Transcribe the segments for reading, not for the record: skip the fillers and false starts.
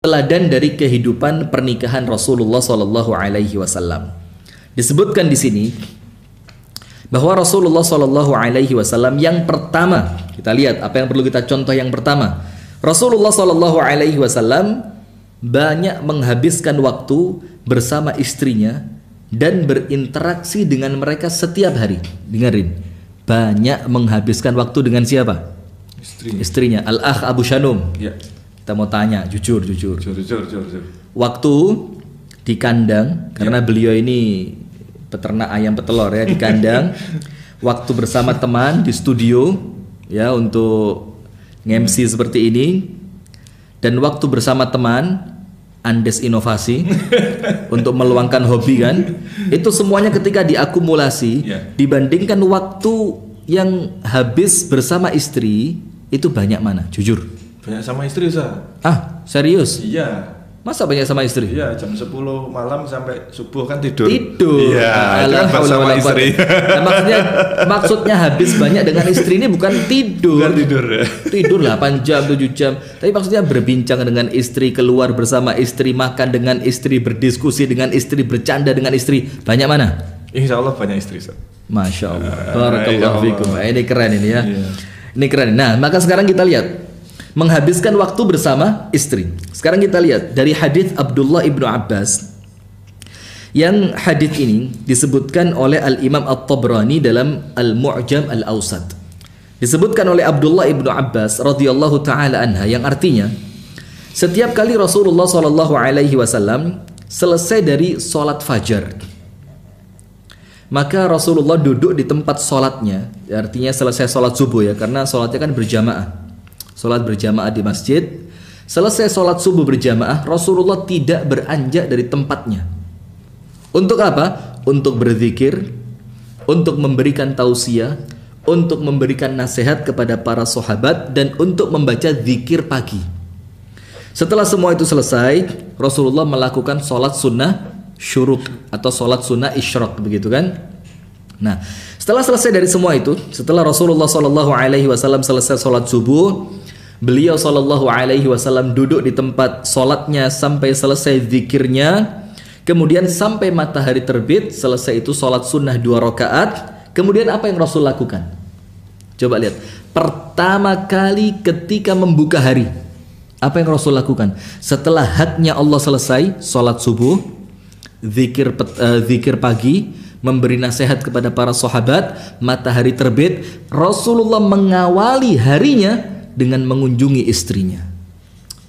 teladan dari kehidupan pernikahan Rasulullah Sallallahu Alaihi Wasallam. Disebutkan di sini bahwa Rasulullah Sallallahu Alaihi Wasallam yang pertama, kita lihat apa yang perlu kita contoh. Yang pertama, Rasulullah Sallallahu Alaihi Wasallam banyak menghabiskan waktu bersama istrinya dan berinteraksi dengan mereka setiap hari. Dengarin, banyak menghabiskan waktu dengan siapa? Istrinya. Al-Akh Abu Shanum. Ya. Kita mau tanya, jujur. Waktu di kandang, karena beliau ini peternak ayam petelur ya, di kandang. Waktu bersama teman di studio ya untuk nge-MC seperti ini, dan waktu bersama teman Andes Inovasi untuk meluangkan hobi kan, itu semuanya ketika diakumulasi dibandingkan waktu yang habis bersama istri, itu banyak mana? Jujur. Banyak sama istri, Ustaz. Ah, serius? Iya. Masa banyak sama istri? Iya, jam 10 malam sampai subuh kan tidur. Iya, itu kan sama istri. Nah, maksudnya habis banyak dengan istri ini bukan tidur. Bukan tidur ya. Tidur 8 jam, 7 jam. Tapi maksudnya berbincang dengan istri, keluar bersama istri, makan dengan istri, berdiskusi dengan istri, bercanda dengan istri. Banyak mana? Insya Allah banyak istri, Ustaz. Masya Allah. Barakallahu fikum. Ini keren ini ya. Ini keren. Nah, maka sekarang kita lihat menghabiskan waktu bersama istri. Sekarang kita lihat dari hadis Abdullah ibnu Abbas, yang hadis ini disebutkan oleh Al-Imam At-Tabrani dalam Al-Mu'jam Al-Awsat. Disebutkan oleh Abdullah ibnu Abbas radhiyallahu taala anha, yang artinya setiap kali Rasulullah sallallahu alaihi wasallam selesai dari sholat fajar, maka Rasulullah duduk di tempat sholatnya, artinya selesai sholat subuh ya, karena sholatnya kan berjamaah. Sholat berjamaah di masjid. Selesai sholat subuh berjamaah, Rasulullah tidak beranjak dari tempatnya. Untuk apa? Untuk berzikir, untuk memberikan tausiah, untuk memberikan nasihat kepada para sahabat, dan untuk membaca zikir pagi. Setelah semua itu selesai, Rasulullah melakukan sholat sunnah syuruk atau sholat sunnah isyraq, begitu kan? Nah, setelah selesai dari semua itu, setelah Rasulullah SAW selesai sholat subuh, beliau SAW duduk di tempat sholatnya sampai selesai zikirnya. Kemudian sampai matahari terbit, selesai itu sholat sunnah 2 rakaat. Kemudian apa yang Rasul lakukan? Coba lihat. Pertama kali ketika membuka hari, apa yang Rasul lakukan? Setelah haknya Allah selesai, sholat subuh, zikir pagi, memberi nasihat kepada para sahabat, matahari terbit, Rasulullah mengawali harinya dengan mengunjungi istrinya.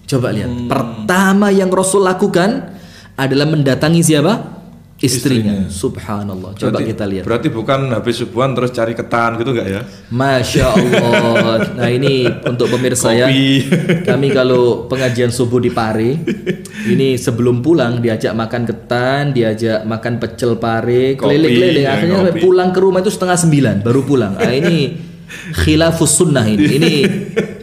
Coba lihat, pertama yang Rasul lakukan adalah mendatangi siapa? Istrinya. Subhanallah. Coba kita lihat. Berarti bukan habis subuhan terus cari ketan gitu enggak ya? Masya Allah. Nah, ini untuk pemirsa ya. Kami kalau pengajian subuh di Pare, ini sebelum pulang diajak makan ketan, diajak makan pecel Pare, keliling-keliling. Akhirnya pulang ke rumah itu 8:30 baru pulang. Nah, ini khilafus sunnah ini. Ini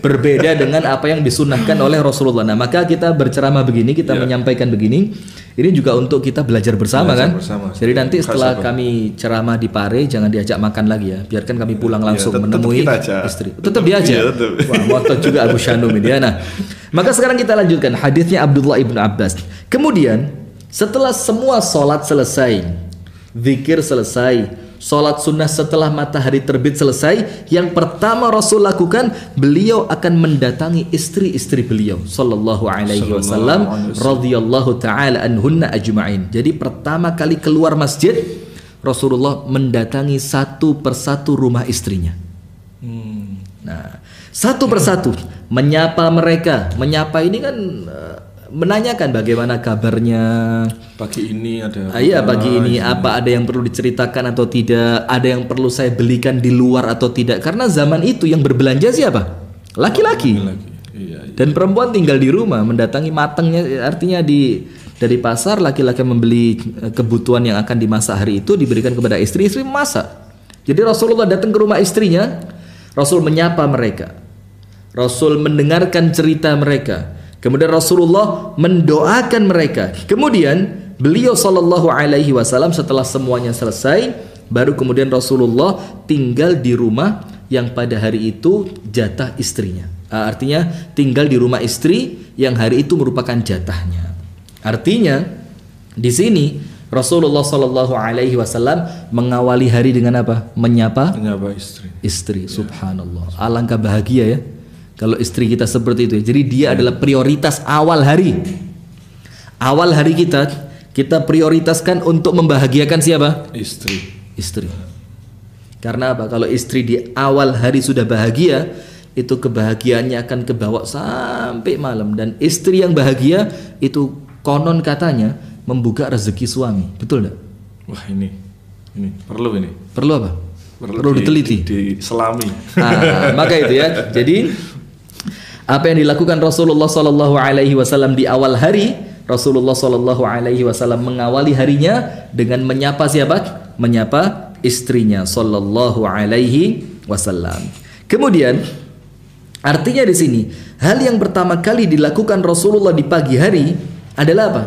berbeda dengan apa yang disunnahkan oleh Rasulullah. Nah, maka kita berceramah begini, kita menyampaikan begini. Ini juga untuk kita belajar bersama kan. Jadi nanti setelah kami ceramah di Pare, jangan diajak makan lagi ya. Biarkan kami pulang langsung menemui istri. Tetap diajak. Wah, moto juga Abu Shanum ini ya. Nah, maka sekarang kita lanjutkan hadisnya Abdullah ibnu Abbas. Kemudian setelah semua sholat selesai, zikir selesai, sholat sunnah setelah matahari terbit selesai, yang pertama Rasul lakukan, beliau akan mendatangi istri-istri beliau sallallahu alaihi wasallam radhiyallahu taala anhunna ajma'in. Jadi pertama kali keluar masjid, Rasulullah mendatangi satu persatu rumah istrinya. Nah, satu persatu menyapa mereka. Menyapa ini kan menanyakan bagaimana kabarnya pagi ini, ada pagi ini apa ada yang perlu diceritakan atau tidak, ada yang perlu saya belikan di luar atau tidak, karena zaman itu yang berbelanja siapa? Laki-laki. Dan perempuan tinggal di rumah, mendatangi matangnya, artinya dari pasar laki-laki membeli kebutuhan yang akan dimasak hari itu, diberikan kepada istri memasak. Jadi Rasulullah datang ke rumah istrinya, Rasul menyapa mereka, Rasul mendengarkan cerita mereka. Kemudian Rasulullah mendoakan mereka. Kemudian beliau sallallahu alaihi wasallam setelah semuanya selesai, baru kemudian Rasulullah tinggal di rumah yang pada hari itu jatah istrinya. Artinya tinggal di rumah istri yang hari itu merupakan jatahnya. Artinya di sini Rasulullah Shallallahu Alaihi Wasallam mengawali hari dengan apa? Menyapa istri. Subhanallah. Alangkah bahagia ya kalau istri kita seperti itu. Jadi dia adalah prioritas awal hari. Awal hari kita prioritaskan untuk membahagiakan siapa? Istri. Karena apa? Kalau istri di awal hari sudah bahagia, itu kebahagiaannya akan kebawa sampai malam. Dan istri yang bahagia itu konon katanya membuka rezeki suami. Betul enggak? Wah, ini perlu ini. Perlu apa? Perlu diteliti, diselami. Maka itu ya. Jadi apa yang dilakukan Rasulullah Sallallahu Alaihi Wasallam di awal hari, Rasulullah Sallallahu Alaihi Wasallam mengawali harinya dengan menyapa siapa? Menyapa istrinya Sallallahu Alaihi Wasallam. Kemudian artinya di sini hal yang pertama kali dilakukan Rasulullah di pagi hari adalah apa?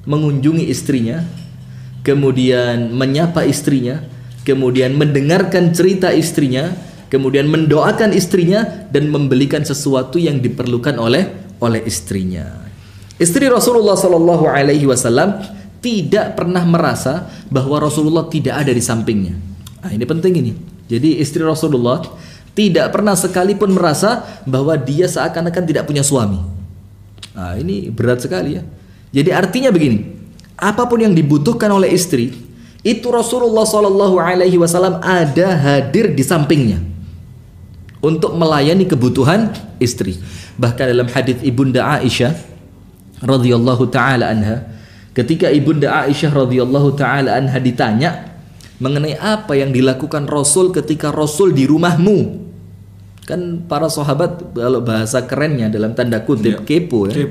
Mengunjungi istrinya, kemudian menyapa istrinya, kemudian mendengarkan cerita istrinya, kemudian mendoakan istrinya dan membelikan sesuatu yang diperlukan oleh istrinya. Istri Rasulullah Sallallahu Alaihi Wasallam tidak pernah merasa bahwa Rasulullah tidak ada di sampingnya. Nah, ini penting ini. Jadi istri Rasulullah tidak pernah sekalipun merasa bahwa dia seakan-akan tidak punya suami. Nah, ini berat sekali ya. Jadi artinya begini, apapun yang dibutuhkan oleh istri, itu Rasulullah Shallallahu Alaihi Wasallam ada hadir di sampingnya untuk melayani kebutuhan istri. Bahkan dalam hadis Ibunda Aisyah radhiyallahu taala anha, ketika Ibunda Aisyah radhiyallahu taala anha ditanya mengenai apa yang dilakukan Rasul ketika Rasul di rumahmu. Kan para sahabat kalau bahasa kerennya dalam tanda kutip kepo ya.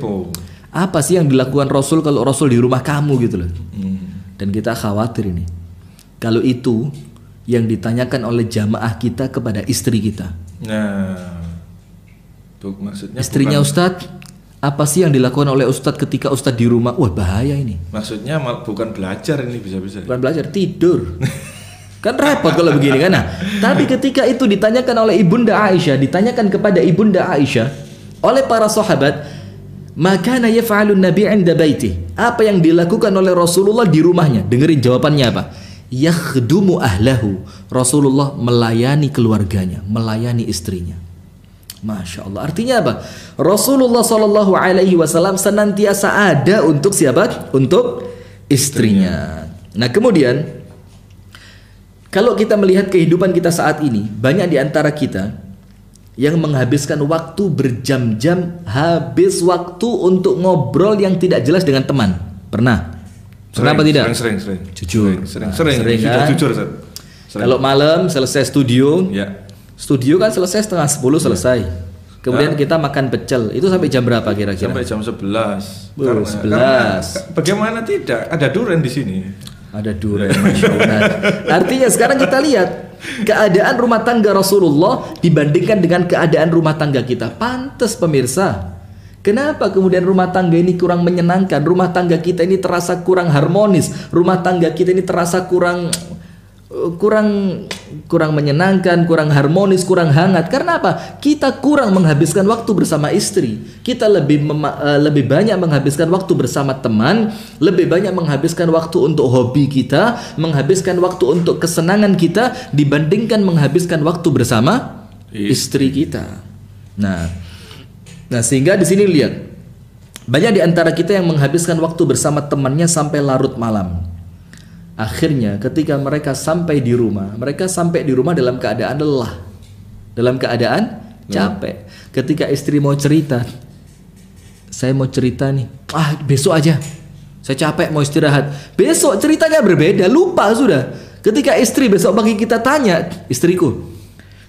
Apa sih yang dilakukan Rasul kalau Rasul di rumah kamu gitu loh. Dan kita khawatir ini. Kalau itu yang ditanyakan oleh jamaah kita kepada istri kita. Nah, tuh maksudnya istrinya Ustadz, apa sih yang dilakukan oleh Ustadz ketika Ustadz di rumah? Wah, bahaya ini. Maksudnya bukan belajar ini bisa-bisa. Bukan belajar, tidur. Kan repot kalau begini kan. Nah, tapi ketika itu ditanyakan oleh Ibunda Aisyah, ditanyakan kepada Ibunda Aisyah oleh para sahabat, maka yaf'alun Nabi 'inda baiti. Apa yang dilakukan oleh Rasulullah di rumahnya? Dengerin jawabannya apa? Yakhdumu ahlahu. Rasulullah melayani keluarganya, melayani istrinya. Masya Allah. Artinya apa? Rasulullah Shallallahu Alaihi Wasallam senantiasa ada untuk siapa? Untuk istrinya. Nah, kemudian kalau kita melihat kehidupan kita saat ini, banyak di antara kita yang menghabiskan waktu berjam-jam, habis waktu untuk ngobrol yang tidak jelas dengan teman. Pernah? Pernah apa tidak? Sering. Jujur. Sering kan? Jujur. Kalau malam selesai studio, ya. Studio kan selesai 9:30 selesai. Kemudian kita makan pecel. Itu sampai jam berapa kira-kira? Sampai jam 11. Karena bagaimana tidak? Ada duren di sini. Ada duren, Masya Allah. Artinya sekarang kita lihat keadaan rumah tangga Rasulullah dibandingkan dengan keadaan rumah tangga kita. Pantes pemirsa, kenapa kemudian rumah tangga ini kurang menyenangkan? Rumah tangga kita ini terasa kurang harmonis. Rumah tangga kita ini terasa kurang menyenangkan, kurang harmonis, kurang hangat. Karena apa? Kita kurang menghabiskan waktu bersama istri. Kita lebih banyak menghabiskan waktu bersama teman, lebih banyak menghabiskan waktu untuk hobi kita, menghabiskan waktu untuk kesenangan kita dibandingkan menghabiskan waktu bersama istri kita. Nah sehingga di sini lihat, banyak di antara kita yang menghabiskan waktu bersama temannya sampai larut malam. Akhirnya ketika mereka sampai di rumah dalam keadaan lelah, dalam keadaan capek. Ketika istri mau cerita, saya mau cerita nih, besok aja, saya capek mau istirahat. Besok ceritanya berbeda, lupa sudah. Ketika istri besok pagi kita tanya, istriku,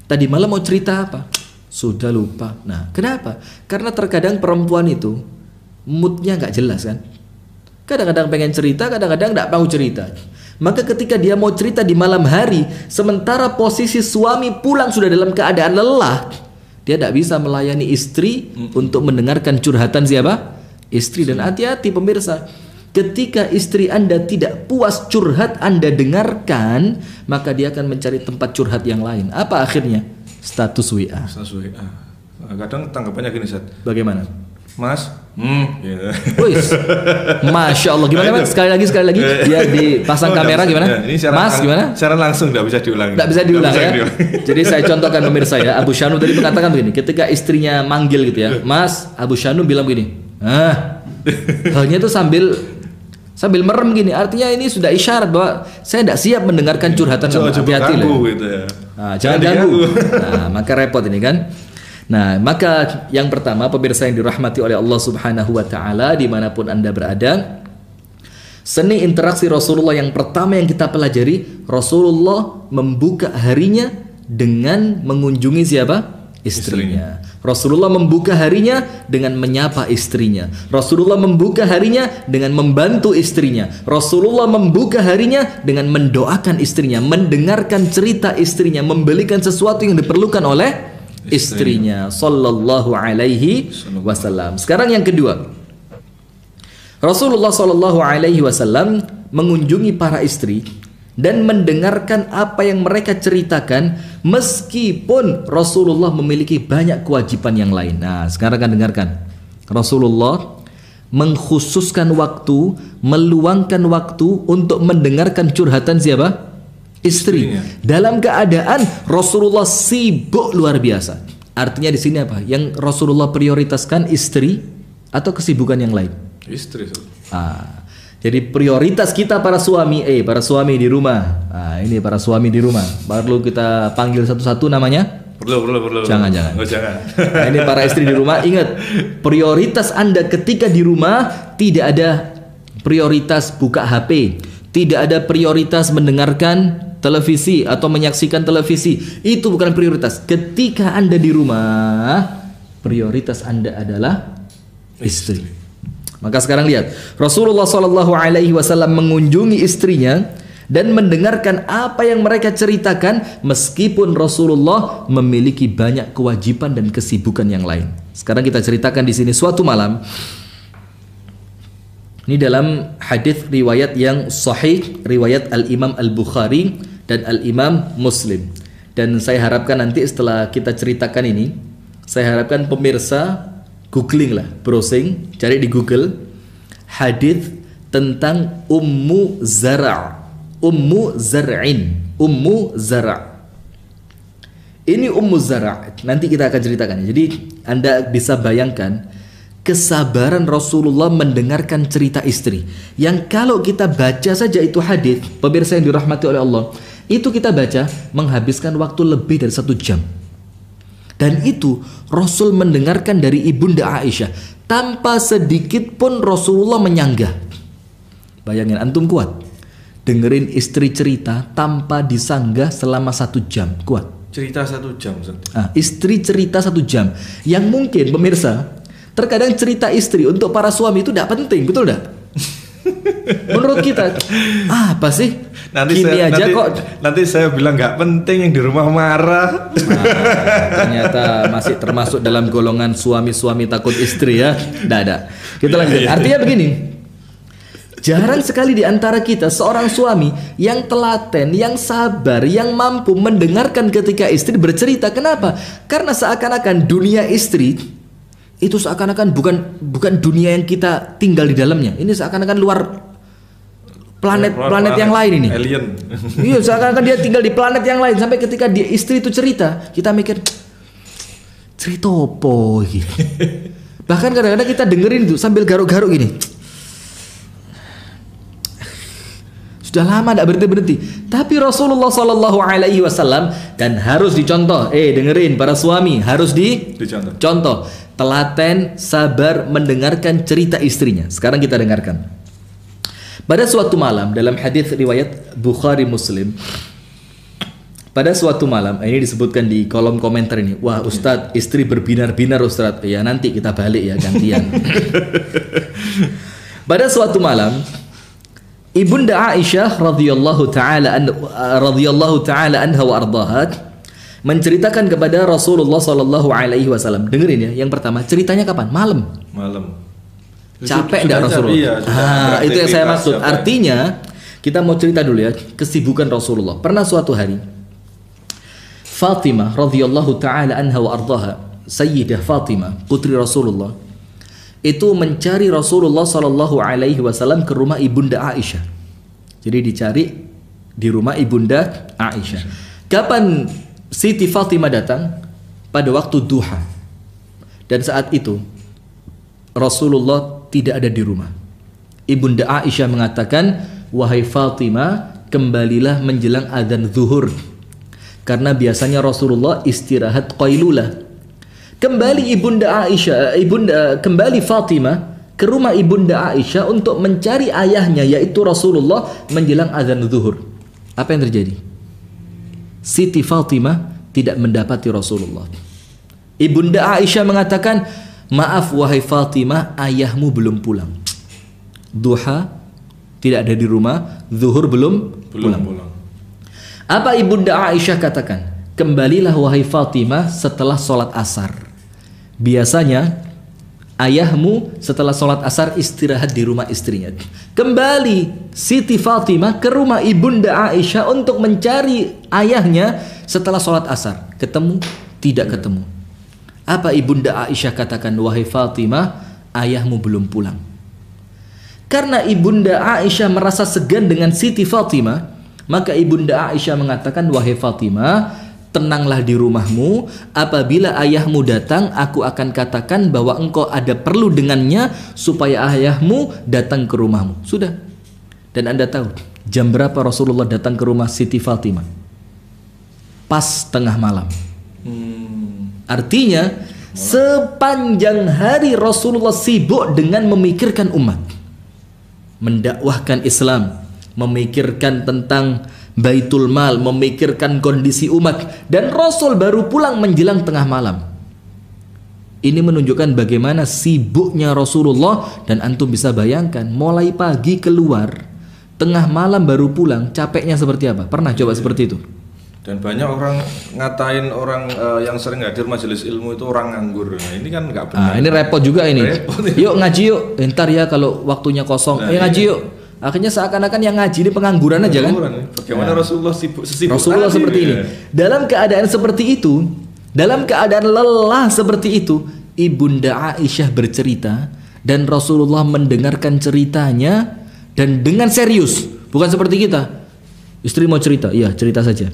tadi malam mau cerita apa? Sudah lupa. Nah, kenapa? Karena terkadang perempuan itu moodnya nggak jelas kan. Kadang-kadang pengen cerita, kadang-kadang nggak mau cerita. Maka ketika dia mau cerita di malam hari, sementara posisi suami pulang sudah dalam keadaan lelah, dia tidak bisa melayani istri untuk mendengarkan curhatan siapa? Istri. Dan hati-hati pemirsa, ketika istri Anda tidak puas curhat Anda dengarkan, maka dia akan mencari tempat curhat yang lain. Apa akhirnya? Status WA. Kadang tanggapannya gini, Ustaz. Bagaimana? Mas, gitu. Wis. Masya Allah. Gimana Mas? Sekali lagi dia dipasang kamera gimana? Ini Mas gimana? Secara langsung nggak bisa diulang. Nggak bisa diulang ya. Jadi saya contohkan pemirsa ya. Abu Syanu tadi mengatakan begini, ketika istrinya manggil gitu ya, Mas, Abu Syanu bilang begini, halnya itu sambil merem gini. Artinya ini sudah isyarat bahwa saya tidak siap mendengarkan curhatan kamu. Hati-hati lah. Gitu ya. Nah, jangan ganggu. Nah, maka repot ini kan. Nah, maka yang pertama pemirsa yang dirahmati oleh Allah Subhanahu wa taala dimanapun Anda berada, seni interaksi Rasulullah yang pertama yang kita pelajari, Rasulullah membuka harinya dengan mengunjungi siapa? Istrinya. Rasulullah membuka harinya dengan menyapa istrinya. Rasulullah membuka harinya dengan membantu istrinya. Rasulullah membuka harinya dengan mendoakan istrinya, mendengarkan cerita istrinya, membelikan sesuatu yang diperlukan oleh istrinya sallallahu alaihi wasallam. Sekarang yang kedua, Rasulullah sallallahu alaihi wasallam mengunjungi para istri dan mendengarkan apa yang mereka ceritakan, meskipun Rasulullah memiliki banyak kewajiban yang lain. Nah, sekarang kan dengarkan. Rasulullah mengkhususkan waktu, meluangkan waktu untuk mendengarkan curhatan siapa? Istri. Dalam keadaan Rasulullah sibuk luar biasa. Artinya di sini apa? Yang Rasulullah prioritaskan istri atau kesibukan yang lain? Istri. Jadi prioritas kita para suami, para suami di rumah. Ini para suami di rumah. Perlu kita panggil satu-satu namanya? Perlu. Jangan. Oh, jangan. Nah, ini para istri di rumah, ingat, prioritas Anda ketika di rumah tidak ada prioritas buka HP, tidak ada prioritas mendengarkan televisi atau menyaksikan televisi. Itu bukan prioritas. Ketika Anda di rumah, prioritas Anda adalah istri. Maka sekarang lihat, Rasulullah Shallallahu Alaihi Wasallam mengunjungi istrinya dan mendengarkan apa yang mereka ceritakan, meskipun Rasulullah memiliki banyak kewajiban dan kesibukan yang lain. Sekarang kita ceritakan di sini suatu malam. Ini dalam hadis riwayat yang sahih, riwayat Al-Imam Al-Bukhari dan Al-Imam Muslim. Dan saya harapkan nanti setelah kita ceritakan ini, saya harapkan pemirsa googling lah, browsing, cari di Google hadis tentang Ummu Zara'. Ummu Zar'in, Ummu Zara'. Ini Ummu Zara', nanti kita akan ceritakan. Jadi Anda bisa bayangkan kesabaran Rasulullah mendengarkan cerita istri, yang kalau kita baca saja itu hadis, pemirsa yang dirahmati oleh Allah, itu kita baca menghabiskan waktu lebih dari 1 jam. Dan itu Rasul mendengarkan dari Ibunda Aisyah tanpa sedikit pun Rasulullah menyanggah. Bayangin, antum kuat dengerin istri cerita tanpa disanggah selama 1 jam? Kuat? Cerita 1 jam. Istri cerita 1 jam, yang mungkin pemirsa, terkadang cerita istri untuk para suami itu tidak penting, betul tidak? Menurut kita, apa sih? Nanti saya bilang nggak penting, yang di rumah marah. Ternyata masih termasuk dalam golongan suami-suami takut istri ya. Tidak ada. Kita lanjut. Artinya begini, jarang sekali di antara kita seorang suami yang telaten, yang sabar, yang mampu mendengarkan ketika istri bercerita. Kenapa? Karena seakan-akan dunia istri itu seakan-akan bukan dunia yang kita tinggal di dalamnya. Ini seakan-akan luar planet yang lain ini. Alien. Iya, seakan-akan dia tinggal di planet yang lain. Sampai ketika dia istri itu cerita, kita mikir cerita apa gitu. Bahkan kadang-kadang kita dengerin itu sambil garuk-garuk gini. Sudah lama tidak berhenti. Tapi Rasulullah Shallallahu Alaihi Wasallam kan harus dicontoh. Dengerin para suami, harus dicontoh. Telaten, sabar mendengarkan cerita istrinya. Sekarang kita dengarkan. Pada suatu malam, dalam hadis riwayat Bukhari Muslim, pada suatu malam, ini disebutkan di kolom komentar ini. Wah Ustadz, istri berbinar-binar Ustadz. Ya nanti kita balik ya, gantian. Pada suatu malam, Ibunda Aisyah radhiyallahu taala anha wa ardhaha menceritakan kepada Rasulullah sallallahu alaihi wasallam. Dengerin ya, yang pertama ceritanya kapan? Malam. Capek enggak Rasulullah? Itu yang saya maksud. Capek. Artinya kita mau cerita dulu ya kesibukan Rasulullah. Pernah suatu hari Fatimah radhiyallahu taala anha wa ardhaha Sayyidah Fatimah, putri Rasulullah, itu mencari Rasulullah Shallallahu Alaihi Wasallam ke rumah ibunda Aisyah. Jadi dicari di rumah ibunda Aisyah. Kapan Siti Fatimah datang? Pada waktu duha. Dan saat itu Rasulullah tidak ada di rumah. Ibunda Aisyah mengatakan, wahai Fatimah, kembalilah menjelang adzan zuhur. Karena biasanya Rasulullah istirahat qailulah. Kembali ibunda Aisyah, kembali Fatimah ke rumah ibunda Aisyah untuk mencari ayahnya, yaitu Rasulullah, menjelang adzan zuhur. Apa yang terjadi? Siti Fatimah tidak mendapati Rasulullah. Ibunda Aisyah mengatakan, maaf wahai Fatimah, ayahmu belum pulang. Duha tidak ada di rumah, zuhur belum pulang. Apa ibunda Aisyah katakan? Kembalilah wahai Fatimah setelah sholat asar. Biasanya ayahmu setelah sholat asar istirahat di rumah istrinya. Kembali Siti Fatimah ke rumah ibunda Aisyah untuk mencari ayahnya setelah sholat asar. Ketemu? Tidak ketemu. Apa ibunda Aisyah katakan? Wahai Fatimah, ayahmu belum pulang. Karena ibunda Aisyah merasa segan dengan Siti Fatimah, maka ibunda Aisyah mengatakan, wahai Fatimah, tenanglah di rumahmu. Apabila ayahmu datang, aku akan katakan bahwa engkau ada perlu dengannya supaya ayahmu datang ke rumahmu. Sudah. Dan Anda tahu jam berapa Rasulullah datang ke rumah Siti Fatimah? Pas tengah malam. Artinya sepanjang hari Rasulullah sibuk dengan memikirkan umat, mendakwahkan Islam, memikirkan tentang Baitul Mal, memikirkan kondisi umat, dan Rasul baru pulang menjelang tengah malam. Ini menunjukkan bagaimana sibuknya Rasulullah, dan antum bisa bayangkan mulai pagi keluar, tengah malam baru pulang, capeknya seperti apa? Pernah coba seperti itu? Dan banyak orang ngatain orang yang sering hadir majelis ilmu itu orang nganggur. Nah, ini kan nggak benar. Ini repot juga ini. Yuk ngaji yuk. Ntar ya kalau waktunya kosong. Ayo ngaji yuk. Akhirnya seakan-akan yang ngaji ini pengangguran aja kan? Bagaimana Rasulullah sibuk Rasulullah seperti ini. Dalam keadaan seperti itu, dalam keadaan lelah seperti itu, ibunda Aisyah bercerita dan Rasulullah mendengarkan ceritanya dan dengan serius. Bukan seperti kita. Istri mau cerita, iya cerita saja.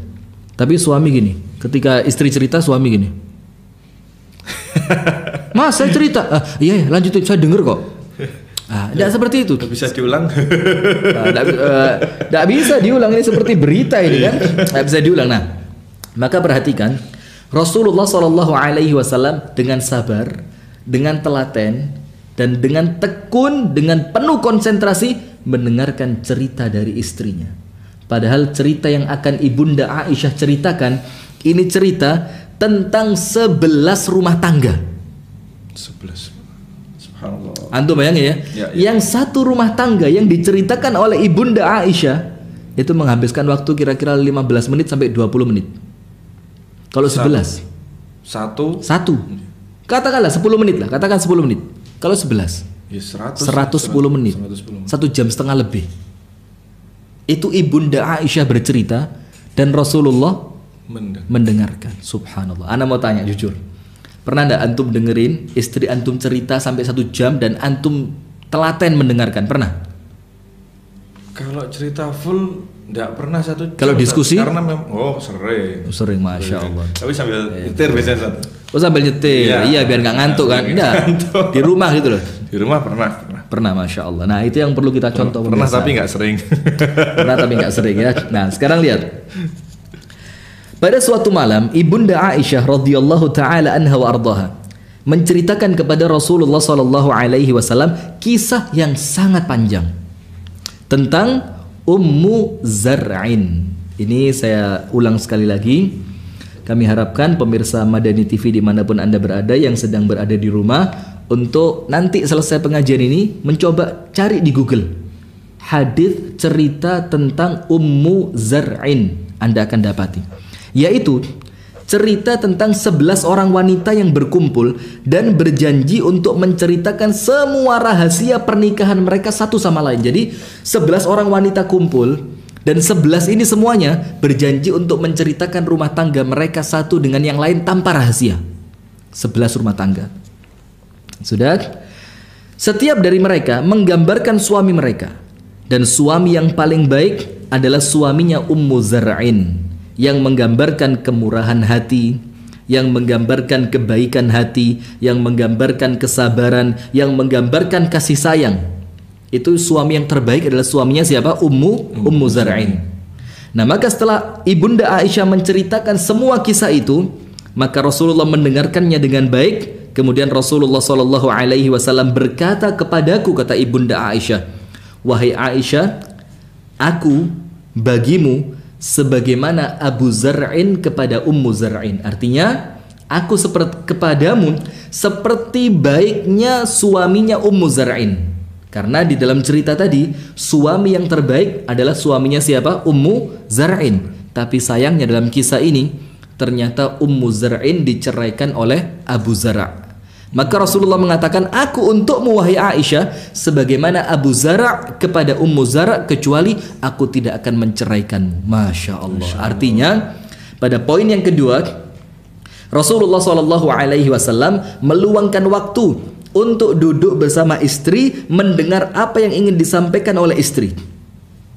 Tapi suami gini, ketika istri cerita suami gini, Mas saya cerita, iya lanjutin, saya denger kok. Tidak seperti itu. Tidak bisa diulang. Tidak bisa diulang, ini seperti berita ini kan, tidak bisa diulang. Nah, maka perhatikan Rasulullah SAW dengan sabar, dengan telaten, dan dengan tekun, dengan penuh konsentrasi mendengarkan cerita dari istrinya. Padahal cerita yang akan ibunda Aisyah ceritakan, ini cerita tentang 11 rumah tangga. 11. Subhanallah. Antum bayangin ya, yang satu rumah tangga yang diceritakan oleh ibunda Aisyah itu menghabiskan waktu kira-kira 15 menit sampai 20 menit. Kalau 11. Satu. Katakanlah 10 menit lah, katakan 10 menit. Kalau 11. Ya 110 menit. 1 jam setengah lebih. Itu ibunda Aisyah bercerita dan Rasulullah mendengarkan. Subhanallah. Ana mau tanya jujur, pernah enggak antum dengerin istri antum cerita sampai 1 jam dan antum telaten mendengarkan? Pernah? Kalau cerita full enggak pernah 1 jam. Kalau diskusi? Karena sering. Sering, masya Allah. Tapi sambil nyetir biasanya satu. Oh sambil nyetir, iya biar nggak ngantuk kan? Enggak. Di rumah gitu loh. Di rumah pernah, masya Allah. Nah itu yang perlu kita contoh. Pernah tapi nggak sering. Pernah tapi nggak sering ya. Nah sekarang lihat. Pada suatu malam, ibunda Aisyah radhiyallahu taala anha wa ardhaha menceritakan kepada Rasulullah sallallahu alaihi wasallam kisah yang sangat panjang tentang Ummu Zar'in. Ini saya ulang sekali lagi. Kami harapkan pemirsa Madani TV dimanapun Anda berada, yang sedang berada di rumah, untuk nanti selesai pengajian ini mencoba cari di Google hadis cerita tentang Ummu Zar'in. Anda akan dapati, yaitu cerita tentang 11 orang wanita yang berkumpul dan berjanji untuk menceritakan semua rahasia pernikahan mereka satu sama lain. Jadi 11 orang wanita kumpul dan 11 ini semuanya berjanji untuk menceritakan rumah tangga mereka satu dengan yang lain tanpa rahasia. 11 rumah tangga. Sudah? Setiap dari mereka menggambarkan suami mereka. Dan suami yang paling baik adalah suaminya Ummu Zar'in, yang menggambarkan kemurahan hati, yang menggambarkan kebaikan hati, yang menggambarkan kesabaran, yang menggambarkan kasih sayang. Itu suami yang terbaik adalah suaminya siapa? Ummu Zar'in. Nah, maka setelah Ibunda Aisyah menceritakan semua kisah itu, maka Rasulullah mendengarkannya dengan baik. Kemudian Rasulullah SAW berkata kepadaku, kata Ibunda Aisyah, wahai Aisyah, aku bagimu sebagaimana Abu Zar'in kepada Ummu Zar'in. Artinya, aku kepadamu seperti baiknya suaminya Ummu Zar'in. Karena di dalam cerita tadi, suami yang terbaik adalah suaminya siapa? Ummu Zar'in. Tapi sayangnya dalam kisah ini, ternyata Ummu Zar'in diceraikan oleh Abu Zar'. Maka Rasulullah mengatakan, aku untukmu wahai Aisyah sebagaimana Abu Zar' kepada Ummu Zar', kecuali aku tidak akan menceraikanmu. Masya Allah. Artinya pada poin yang kedua, Rasulullah SAW meluangkan waktu untuk duduk bersama istri, mendengar apa yang ingin disampaikan oleh istri.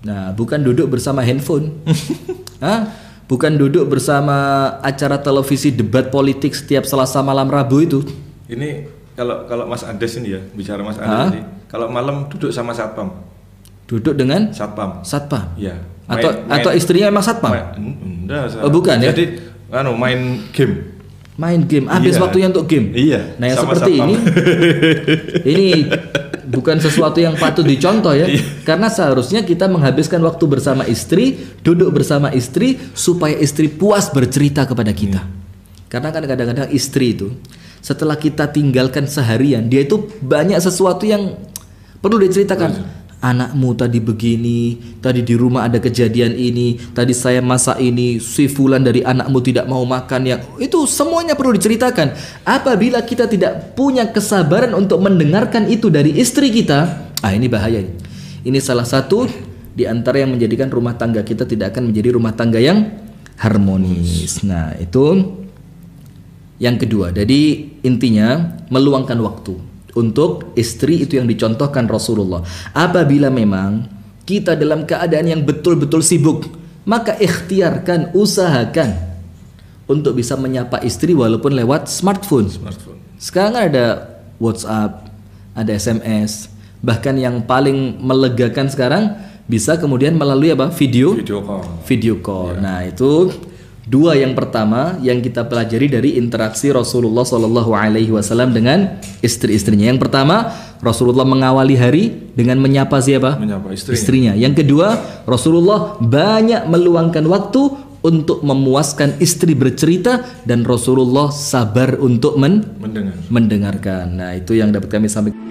Nah, bukan duduk bersama handphone. Bukan duduk bersama acara televisi debat politik setiap Selasa malam Rabu itu. Ini kalau Mas Andes ini ya, bicara Mas Andes ini, kalau malam duduk sama satpam. Duduk dengan satpam. Satpam. Iya. Atau istrinya emang satpam? Enggak. Bukan ya. Jadi main game. Main game, habis waktunya untuk game. Iya. Nah, yang seperti ini bukan sesuatu yang patut dicontoh ya. Karena seharusnya kita menghabiskan waktu bersama istri, duduk bersama istri supaya istri puas bercerita kepada kita. Karena kan kadang-kadang istri itu setelah kita tinggalkan seharian, dia itu banyak sesuatu yang perlu diceritakan. Anakmu tadi begini, tadi di rumah ada kejadian ini, tadi saya masak ini, si fulan dari anakmu tidak mau makan ya. Itu semuanya perlu diceritakan. Apabila kita tidak punya kesabaran untuk mendengarkan itu dari istri kita, ini bahaya. Ini salah satu di antara yang menjadikan rumah tangga kita tidak akan menjadi rumah tangga yang harmonis. Nah, itu yang kedua. Jadi intinya meluangkan waktu untuk istri itu yang dicontohkan Rasulullah. Apabila memang kita dalam keadaan yang betul-betul sibuk, maka ikhtiarkan, usahakan untuk bisa menyapa istri walaupun lewat smartphone. Sekarang ada WhatsApp, ada SMS, bahkan yang paling melegakan sekarang bisa kemudian melalui apa? Video call. Ya. Nah, itu dua yang pertama yang kita pelajari dari interaksi Rasulullah SAW dengan istri-istrinya. Yang pertama, Rasulullah mengawali hari dengan menyapa siapa? Menyapa istrinya. Yang kedua, Rasulullah banyak meluangkan waktu untuk memuaskan istri bercerita, dan Rasulullah sabar untuk mendengarkan. Nah, itu yang dapat kami sampaikan.